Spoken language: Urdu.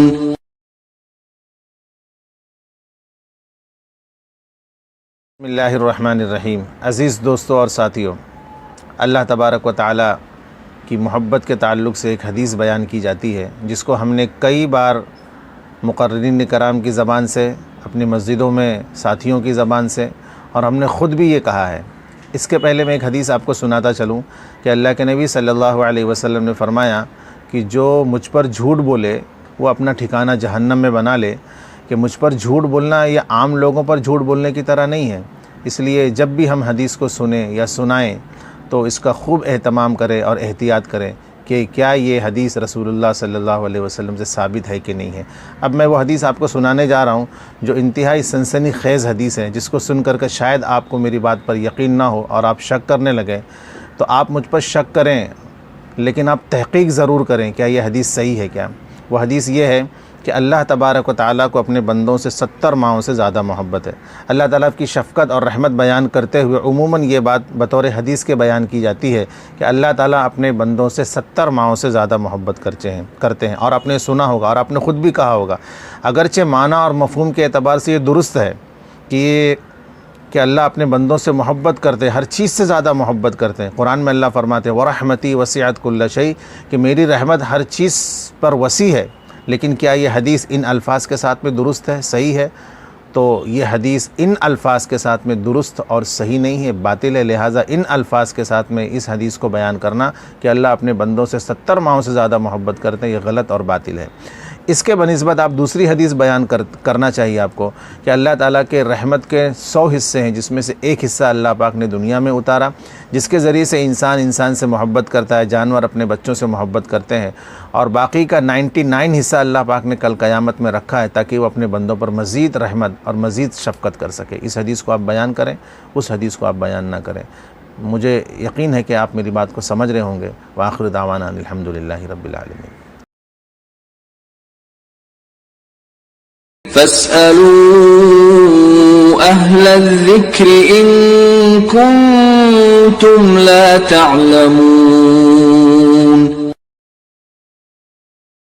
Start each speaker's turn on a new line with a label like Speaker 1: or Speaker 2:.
Speaker 1: بسم اللہ الرحمن الرحیم۔ عزیز دوستو اور ساتھیوں، اللہ تبارک و تعالی کی محبت کے تعلق سے ایک حدیث بیان کی جاتی ہے جس کو ہم نے کئی بار مقررین کرام کی زبان سے، اپنی مسجدوں میں ساتھیوں کی زبان سے، اور ہم نے خود بھی یہ کہا ہے۔ اس کے پہلے میں ایک حدیث آپ کو سناتا چلوں کہ اللہ کے نبی صلی اللہ علیہ وسلم نے فرمایا کہ جو مجھ پر جھوٹ بولے وہ اپنا ٹھکانہ جہنم میں بنا لے، کہ مجھ پر جھوٹ بولنا یہ عام لوگوں پر جھوٹ بولنے کی طرح نہیں ہے۔ اس لیے جب بھی ہم حدیث کو سنیں یا سنائیں تو اس کا خوب اہتمام کریں اور احتیاط کریں کہ کیا یہ حدیث رسول اللہ صلی اللہ علیہ وسلم سے ثابت ہے کہ نہیں ہے۔ اب میں وہ حدیث آپ کو سنانے جا رہا ہوں جو انتہائی سنسنی خیز حدیث ہے، جس کو سن کر شاید آپ کو میری بات پر یقین نہ ہو اور آپ شک کرنے لگیں، تو آپ مجھ پر شک کریں لیکن آپ تحقیق ضرور کریں کیا یہ حدیث صحیح ہے کیا۔ وہ حدیث یہ ہے کہ اللہ تبارک و تعالیٰ کو اپنے بندوں سے 70 ماہوں سے زیادہ محبت ہے۔ اللہ تعالیٰ کی شفقت اور رحمت بیان کرتے ہوئے عموماً یہ بات بطور حدیث کے بیان کی جاتی ہے کہ اللہ تعالیٰ اپنے بندوں سے 70 ماہوں سے زیادہ محبت کرتے ہیں، اور آپ نے سنا ہوگا اور آپ نے خود بھی کہا ہوگا۔ اگرچہ معنی اور مفہوم کے اعتبار سے یہ درست ہے کہ اللہ اپنے بندوں سے محبت کرتے ہیں، ہر چیز سے زیادہ محبت کرتے ہیں۔ قرآن میں اللہ فرماتے ہیں وَرَحْمَتِي وَسِعَتْ كُلَّ شَيْءٍ، کہ میری رحمت ہر چیز پر وسیع ہے۔ لیکن کیا یہ حدیث ان الفاظ کے ساتھ میں درست ہے، صحیح ہے؟ تو یہ حدیث ان الفاظ کے ساتھ میں درست اور صحیح نہیں ہے، باطل ہے۔ لہٰذا ان الفاظ کے ساتھ میں اس حدیث کو بیان کرنا کہ اللہ اپنے بندوں سے 70 ماہوں سے زیادہ محبت کرتے ہیں، یہ غلط اور باطل ہے۔ اس کے بنسبت آپ دوسری حدیث بیان کرنا چاہیے آپ کو کہ اللہ تعالیٰ کے رحمت کے 100 حصے ہیں، جس میں سے ایک حصہ اللہ پاک نے دنیا میں اتارا، جس کے ذریعے سے انسان سے محبت کرتا ہے، جانور اپنے بچوں سے محبت کرتے ہیں، اور باقی کا 99 حصہ اللہ پاک نے کل قیامت میں رکھا ہے تاکہ وہ اپنے بندوں پر مزید رحمت اور مزید شفقت کر سکے۔ اس حدیث کو آپ بیان کریں، اس حدیث کو آپ بیان نہ کریں۔ مجھے یقین ہے کہ آپ میری بات کو سمجھ رہے ہوں گے۔ وآخر دعوانا الحمدللہ رب العالمین۔
Speaker 2: فاسألوا أهل الذكر إن كنتم لا تعلمون